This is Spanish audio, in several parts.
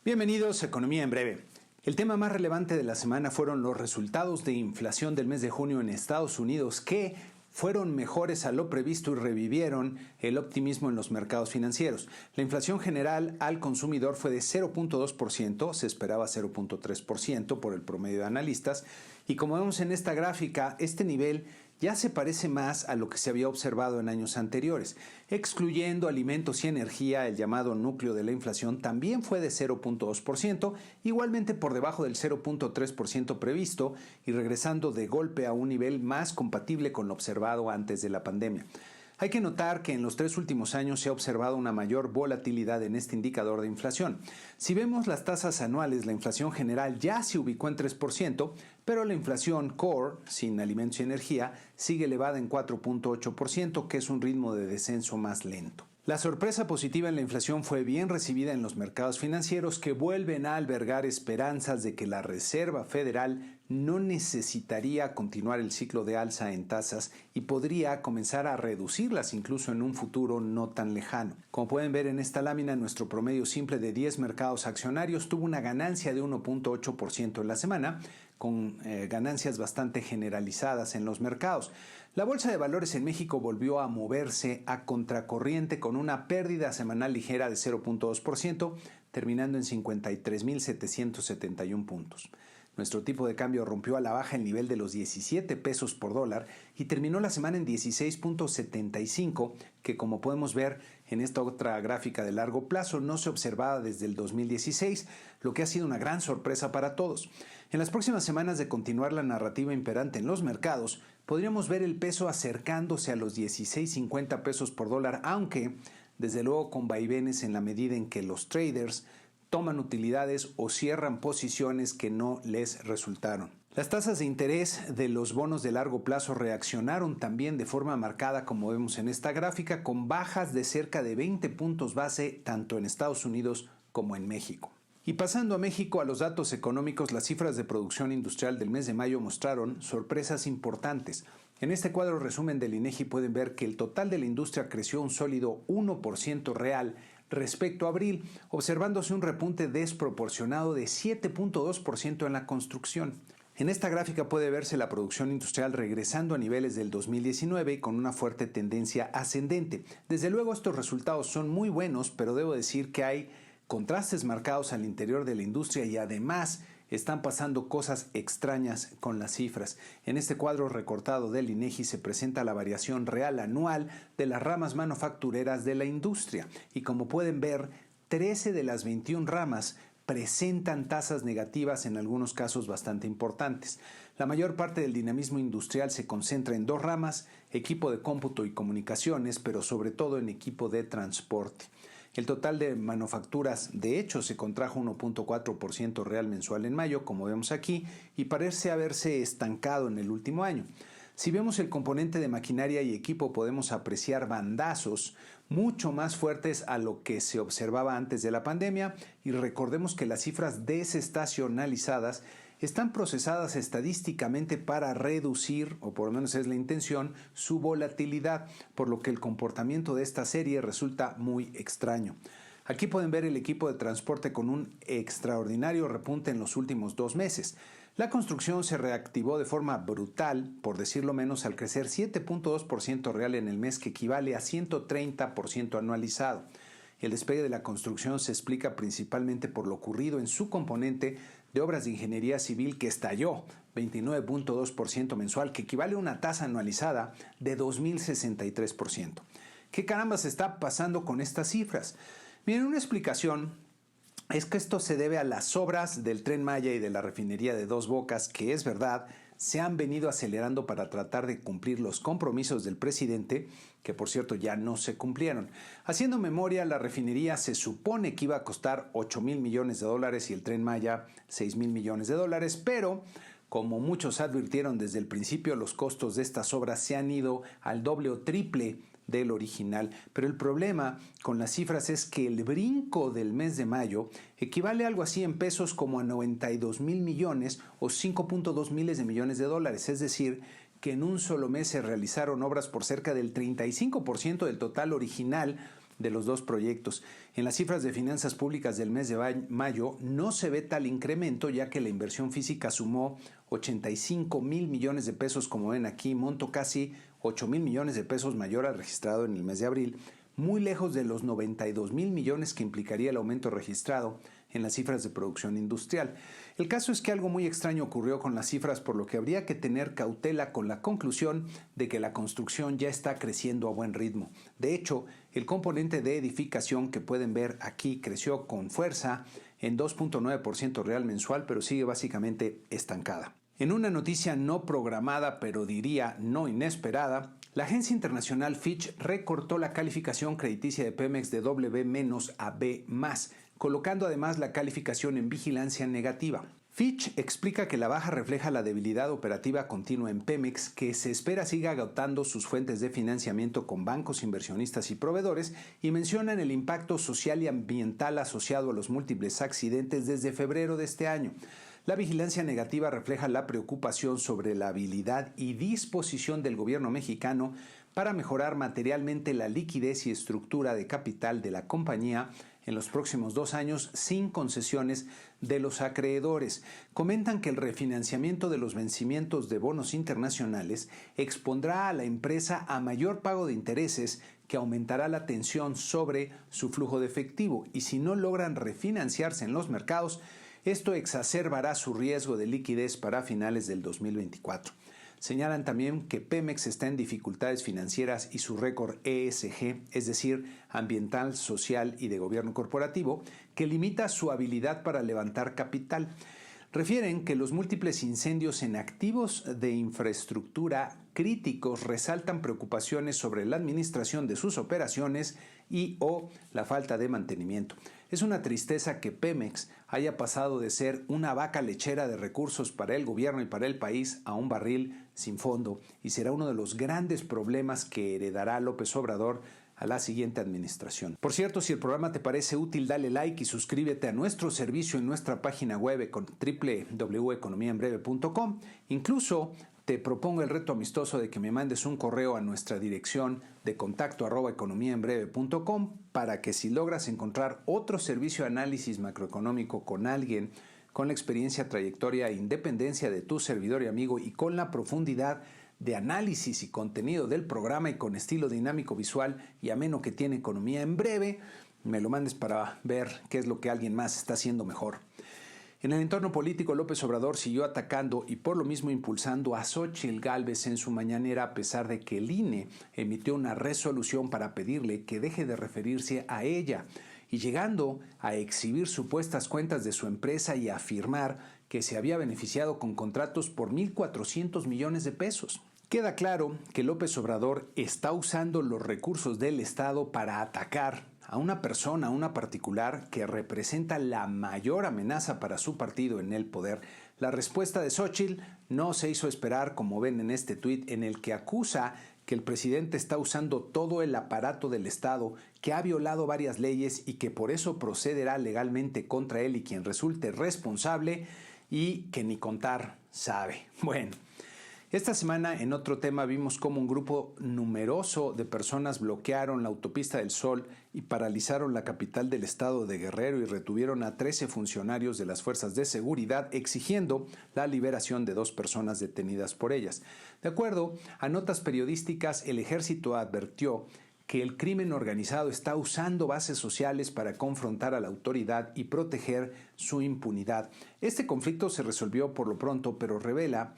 Bienvenidos a Economía en Breve. El tema más relevante de la semana fueron los resultados de inflación del mes de junio en Estados Unidos que fueron mejores a lo previsto y revivieron el optimismo en los mercados financieros. La inflación general al consumidor fue de 0.2%, se esperaba 0.3% por el promedio de analistas, y como vemos en esta gráfica, este nivel ya se parece más a lo que se había observado en años anteriores. Excluyendo alimentos y energía, el llamado núcleo de la inflación también fue de 0.2%, igualmente por debajo del 0.3% previsto y regresando de golpe a un nivel más compatible con lo observado antes de la pandemia. Hay que notar que en los 3 últimos años se ha observado una mayor volatilidad en este indicador de inflación. Si vemos las tasas anuales, la inflación general ya se ubicó en 3%, pero la inflación core, sin alimentos y energía, sigue elevada en 4.8%, que es un ritmo de descenso más lento. La sorpresa positiva en la inflación fue bien recibida en los mercados financieros, que vuelven a albergar esperanzas de que la Reserva Federal no necesitaría continuar el ciclo de alza en tasas y podría comenzar a reducirlas incluso en un futuro no tan lejano. Como pueden ver en esta lámina, nuestro promedio simple de 10 mercados accionarios tuvo una ganancia de 1.8% en la semana, con ganancias bastante generalizadas en los mercados. La Bolsa de Valores en México volvió a moverse a contracorriente con una pérdida semanal ligera de 0.2%, terminando en 53.771 puntos. Nuestro tipo de cambio rompió a la baja el nivel de los 17 pesos por dólar y terminó la semana en 16.75, que como podemos ver en esta otra gráfica de largo plazo no se observaba desde el 2016, lo que ha sido una gran sorpresa para todos. En las próximas semanas, de continuar la narrativa imperante en los mercados, podríamos ver el peso acercándose a los 16.50 pesos por dólar, aunque desde luego con vaivenes en la medida en que los traders toman utilidades o cierran posiciones que no les resultaron. Las tasas de interés de los bonos de largo plazo reaccionaron también de forma marcada, como vemos en esta gráfica, con bajas de cerca de 20 puntos base tanto en Estados Unidos como en México. Y pasando a México, a los datos económicos, las cifras de producción industrial del mes de mayo mostraron sorpresas importantes. En este cuadro resumen del INEGI pueden ver que el total de la industria creció un sólido 1% real respecto a abril, observándose un repunte desproporcionado de 7.2% en la construcción. En esta gráfica puede verse la producción industrial regresando a niveles del 2019 y con una fuerte tendencia ascendente. Desde luego estos resultados son muy buenos, pero debo decir que hay contrastes marcados al interior de la industria y además están pasando cosas extrañas con las cifras. En este cuadro recortado del INEGI se presenta la variación real anual de las ramas manufactureras de la industria y como pueden ver, 13 de las 21 ramas presentan tasas negativas, en algunos casos bastante importantes. La mayor parte del dinamismo industrial se concentra en 2 ramas, equipo de cómputo y comunicaciones, pero sobre todo en equipo de transporte. El total de manufacturas, de hecho, se contrajo 1.4% real mensual en mayo, como vemos aquí, y parece haberse estancado en el último año. Si vemos el componente de maquinaria y equipo, podemos apreciar bandazos mucho más fuertes a lo que se observaba antes de la pandemia, y recordemos que las cifras desestacionalizadas están procesadas estadísticamente para reducir, o por lo menos es la intención, su volatilidad, por lo que el comportamiento de esta serie resulta muy extraño. Aquí pueden ver el equipo de transporte con un extraordinario repunte en los últimos 2 meses. La construcción se reactivó de forma brutal, por decirlo menos, al crecer 7.2% real en el mes, que equivale a 130% anualizado. El despegue de la construcción se explica principalmente por lo ocurrido en su componente de obras de ingeniería civil, que estalló 29.2% mensual, que equivale a una tasa anualizada de 2.063%. ¿Qué carambas está pasando con estas cifras? Miren, una explicación es que esto se debe a las obras del Tren Maya y de la refinería de Dos Bocas, que es verdad, se han venido acelerando para tratar de cumplir los compromisos del presidente, que por cierto ya no se cumplieron. Haciendo memoria, la refinería se supone que iba a costar $8,000 millones y el Tren Maya $6,000 millones, pero como muchos advirtieron desde el principio, los costos de estas obras se han ido al doble o triple del original, pero el problema con las cifras es que el brinco del mes de mayo equivale a algo así en pesos como a 92,000 millones o 5.2 miles de millones de dólares, es decir, que en un solo mes se realizaron obras por cerca del 35% del total original de los dos proyectos. En las cifras de finanzas públicas del mes de mayo no se ve tal incremento, ya que la inversión física sumó 85,000 millones de pesos, como ven aquí, monto casi 8,000 millones de pesos mayor al registrado en el mes de abril, muy lejos de los 92,000 millones que implicaría el aumento registrado en las cifras de producción industrial. El caso es que algo muy extraño ocurrió con las cifras, por lo que habría que tener cautela con la conclusión de que la construcción ya está creciendo a buen ritmo. De hecho, el componente de edificación que pueden ver aquí creció con fuerza en 2.9% real mensual, pero sigue básicamente estancada. En una noticia no programada, pero diría no inesperada, la agencia internacional Fitch recortó la calificación crediticia de Pemex de B- a B+, colocando además la calificación en vigilancia negativa. Fitch explica que la baja refleja la debilidad operativa continua en Pemex, que se espera siga agotando sus fuentes de financiamiento con bancos, inversionistas y proveedores, y mencionan el impacto social y ambiental asociado a los múltiples accidentes desde febrero de este año. La vigilancia negativa refleja la preocupación sobre la habilidad y disposición del gobierno mexicano para mejorar materialmente la liquidez y estructura de capital de la compañía en los próximos 2 años sin concesiones de los acreedores. Comentan que el refinanciamiento de los vencimientos de bonos internacionales expondrá a la empresa a mayor pago de intereses, que aumentará la tensión sobre su flujo de efectivo, y si no logran refinanciarse en los mercados, esto exacerbará su riesgo de liquidez para finales del 2024. Señalan también que Pemex está en dificultades financieras y su récord ESG, es decir, ambiental, social y de gobierno corporativo, que limita su habilidad para levantar capital. Refieren que los múltiples incendios en activos de infraestructura críticos resaltan preocupaciones sobre la administración de sus operaciones y/o la falta de mantenimiento. Es una tristeza que Pemex haya pasado de ser una vaca lechera de recursos para el gobierno y para el país a un barril sin fondo, y será uno de los grandes problemas que heredará López Obrador a la siguiente administración. Por cierto, si el programa te parece útil, dale like y suscríbete a nuestro servicio en nuestra página web con www.economiaenbreve.com. Incluso te propongo el reto amistoso de que me mandes un correo a nuestra dirección de contacto @economiaenbreve.com para que, si logras encontrar otro servicio de análisis macroeconómico con alguien con la experiencia, trayectoria e independencia de tu servidor y amigo, y con la profundidad de análisis y contenido del programa, y con estilo dinámico, visual y ameno que tiene Economía en Breve, me lo mandes para ver qué es lo que alguien más está haciendo mejor. En el entorno político, López Obrador siguió atacando y por lo mismo impulsando a Xóchitl Gálvez en su mañanera, a pesar de que el INE emitió una resolución para pedirle que deje de referirse a ella, y llegando a exhibir supuestas cuentas de su empresa y a afirmar que se había beneficiado con contratos por 1,400 millones de pesos. Queda claro que López Obrador está usando los recursos del Estado para atacar a una persona, a una particular, que representa la mayor amenaza para su partido en el poder. La respuesta de Xóchitl no se hizo esperar, como ven en este tuit, en el que acusa que el presidente está usando todo el aparato del Estado, que ha violado varias leyes y que por eso procederá legalmente contra él y quien resulte responsable, y que ni contar sabe. Bueno, esta semana, en otro tema, vimos cómo un grupo numeroso de personas bloquearon la autopista del Sol y paralizaron la capital del estado de Guerrero y retuvieron a 13 funcionarios de las fuerzas de seguridad, exigiendo la liberación de 2 personas detenidas por ellas. De acuerdo a notas periodísticas, el ejército advirtió que el crimen organizado está usando bases sociales para confrontar a la autoridad y proteger su impunidad. Este conflicto se resolvió por lo pronto, pero revela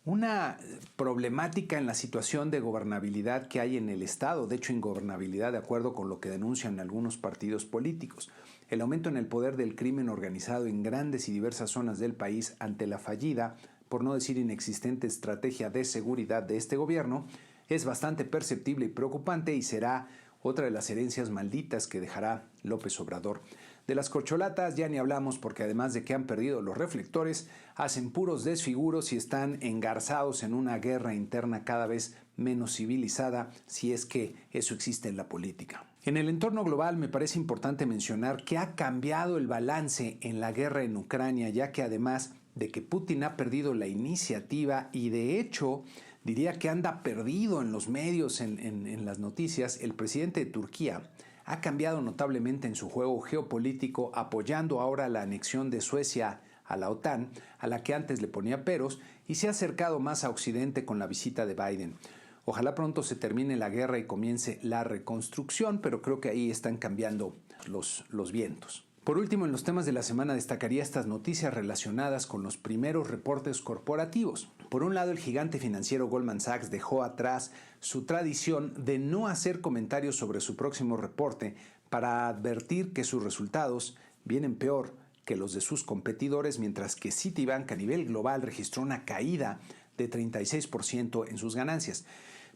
una problemática en la situación de gobernabilidad que hay en el Estado, de hecho ingobernabilidad, de acuerdo con lo que denuncian algunos partidos políticos. El aumento en el poder del crimen organizado en grandes y diversas zonas del país ante la fallida, por no decir inexistente, estrategia de seguridad de este gobierno es bastante perceptible y preocupante, y será otra de las herencias malditas que dejará López Obrador. De las corcholatas ya ni hablamos, porque además de que han perdido los reflectores, hacen puros desfiguros y están engarzados en una guerra interna cada vez menos civilizada, si es que eso existe en la política. En el entorno global me parece importante mencionar que ha cambiado el balance en la guerra en Ucrania, ya que además de que Putin ha perdido la iniciativa y de hecho diría que anda perdido en los medios, en las noticias, el presidente de Turquía ha cambiado notablemente en su juego geopolítico, apoyando ahora la anexión de Suecia a la OTAN, a la que antes le ponía peros, y se ha acercado más a Occidente con la visita de Biden. Ojalá pronto se termine la guerra y comience la reconstrucción, pero creo que ahí están cambiando los vientos. Por último, en los temas de la semana destacaría estas noticias relacionadas con los primeros reportes corporativos. Por un lado, el gigante financiero Goldman Sachs dejó atrás su tradición de no hacer comentarios sobre su próximo reporte para advertir que sus resultados vienen peor que los de sus competidores, mientras que Citibank a nivel global registró una caída de 36% en sus ganancias.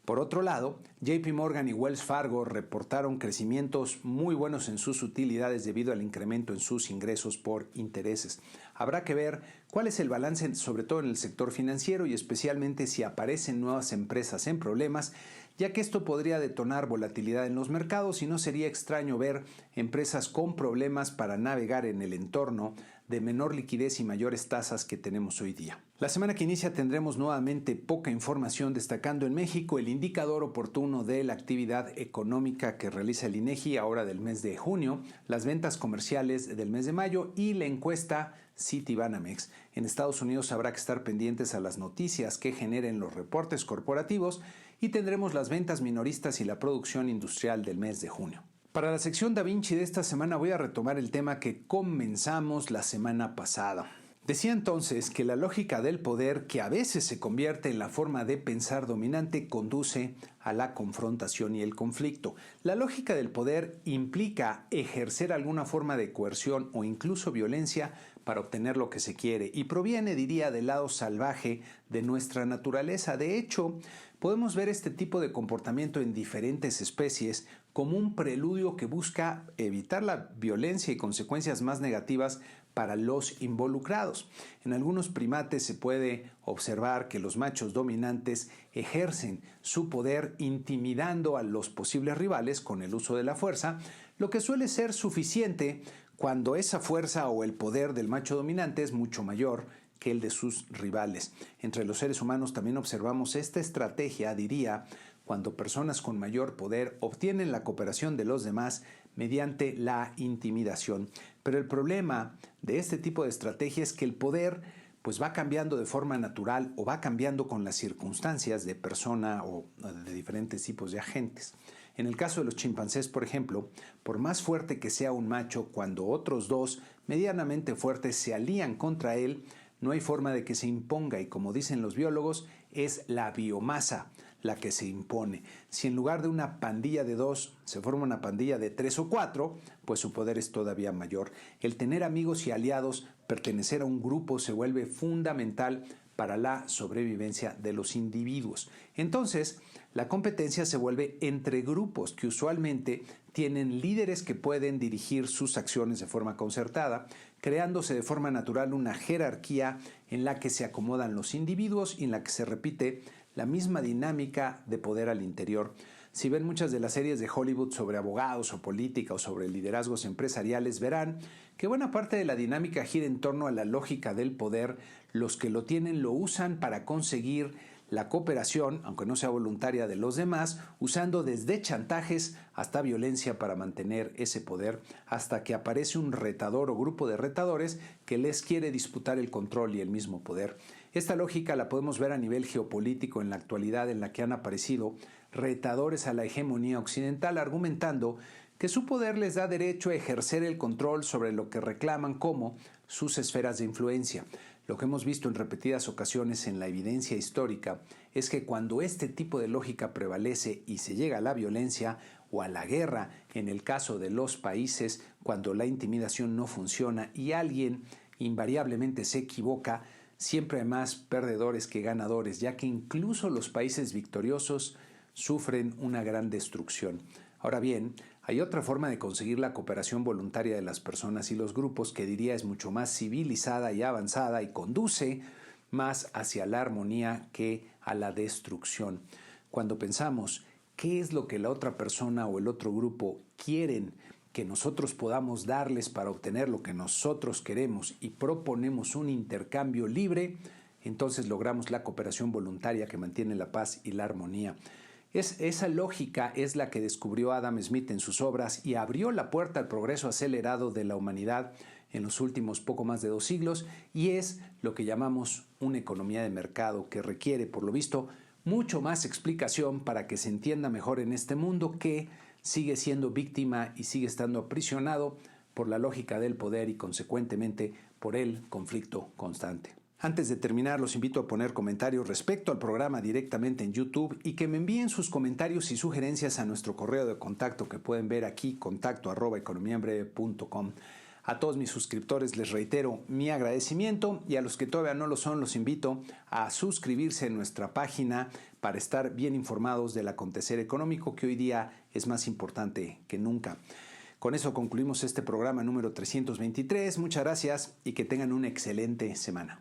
Por otro lado, JP Morgan y Wells Fargo reportaron crecimientos muy buenos en sus utilidades debido al incremento en sus ingresos por intereses. Habrá que ver cuál es el balance, sobre todo en el sector financiero, y especialmente si aparecen nuevas empresas en problemas, ya que esto podría detonar volatilidad en los mercados y no sería extraño ver empresas con problemas para navegar en el entorno de menor liquidez y mayores tasas que tenemos hoy día. La semana que inicia tendremos nuevamente poca información, destacando en México el indicador oportuno de la actividad económica que realiza el INEGI ahora del mes de junio, las ventas comerciales del mes de mayo y la encuesta Citibanamex. En Estados Unidos habrá que estar pendientes a las noticias que generen los reportes corporativos y tendremos las ventas minoristas y la producción industrial del mes de junio. Para la sección Da Vinci de esta semana voy a retomar el tema que comenzamos la semana pasada. Decía entonces que la lógica del poder, que a veces se convierte en la forma de pensar dominante, conduce a la confrontación y el conflicto. La lógica del poder implica ejercer alguna forma de coerción o incluso violencia para obtener lo que se quiere y proviene, diría, del lado salvaje de nuestra naturaleza. De hecho, podemos ver este tipo de comportamiento en diferentes especies como un preludio que busca evitar la violencia y consecuencias más negativas para los involucrados. En algunos primates se puede observar que los machos dominantes ejercen su poder intimidando a los posibles rivales con el uso de la fuerza, lo que suele ser suficiente cuando esa fuerza o el poder del macho dominante es mucho mayor que el de sus rivales. Entre los seres humanos también observamos esta estrategia, diría, cuando personas con mayor poder obtienen la cooperación de los demás mediante la intimidación. Pero el problema de este tipo de estrategia es que el poder pues va cambiando de forma natural o va cambiando con las circunstancias de persona o de diferentes tipos de agentes. En el caso de los chimpancés, por ejemplo, por más fuerte que sea un macho, cuando otros dos medianamente fuertes se alían contra él, no hay forma de que se imponga y, como dicen los biólogos, es la biomasa la que se impone. Si en lugar de una pandilla de 2 se forma una pandilla de 3 o 4, pues su poder es todavía mayor. El tener amigos y aliados, pertenecer a un grupo, se vuelve fundamental para la sobrevivencia de los individuos. Entonces, la competencia se vuelve entre grupos que usualmente tienen líderes que pueden dirigir sus acciones de forma concertada, creándose de forma natural una jerarquía en la que se acomodan los individuos y en la que se repite la misma dinámica de poder al interior. Si ven muchas de las series de Hollywood sobre abogados o política o sobre liderazgos empresariales, verán que buena parte de la dinámica gira en torno a la lógica del poder. Los que lo tienen lo usan para conseguir la cooperación, aunque no sea voluntaria, de los demás, usando desde chantajes hasta violencia para mantener ese poder, hasta que aparece un retador o grupo de retadores que les quiere disputar el control y el mismo poder. Esta lógica la podemos ver a nivel geopolítico en la actualidad, en la que han aparecido retadores a la hegemonía occidental argumentando que su poder les da derecho a ejercer el control sobre lo que reclaman como sus esferas de influencia. Lo que hemos visto en repetidas ocasiones en la evidencia histórica es que cuando este tipo de lógica prevalece y se llega a la violencia o a la guerra, en el caso de los países, cuando la intimidación no funciona y alguien invariablemente se equivoca, siempre hay más perdedores que ganadores, ya que incluso los países victoriosos sufren una gran destrucción. Ahora bien, hay otra forma de conseguir la cooperación voluntaria de las personas y los grupos que diría es mucho más civilizada y avanzada y conduce más hacia la armonía que a la destrucción. Cuando pensamos qué es lo que la otra persona o el otro grupo quieren que nosotros podamos darles para obtener lo que nosotros queremos y proponemos un intercambio libre, entonces logramos la cooperación voluntaria que mantiene la paz y la armonía. Esa lógica es la que descubrió Adam Smith en sus obras y abrió la puerta al progreso acelerado de la humanidad en los últimos poco más de 2 siglos, y es lo que llamamos una economía de mercado, que requiere, por lo visto, mucho más explicación para que se entienda mejor en este mundo que sigue siendo víctima y sigue estando aprisionado por la lógica del poder y, consecuentemente, por el conflicto constante. Antes de terminar, los invito a poner comentarios respecto al programa directamente en YouTube y que me envíen sus comentarios y sugerencias a nuestro correo de contacto que pueden ver aquí, contacto@economiaenbreve.com. A todos mis suscriptores les reitero mi agradecimiento, y a los que todavía no lo son los invito a suscribirse en nuestra página para estar bien informados del acontecer económico, que hoy día es más importante que nunca. Con eso concluimos este programa número 323. Muchas gracias y que tengan una excelente semana.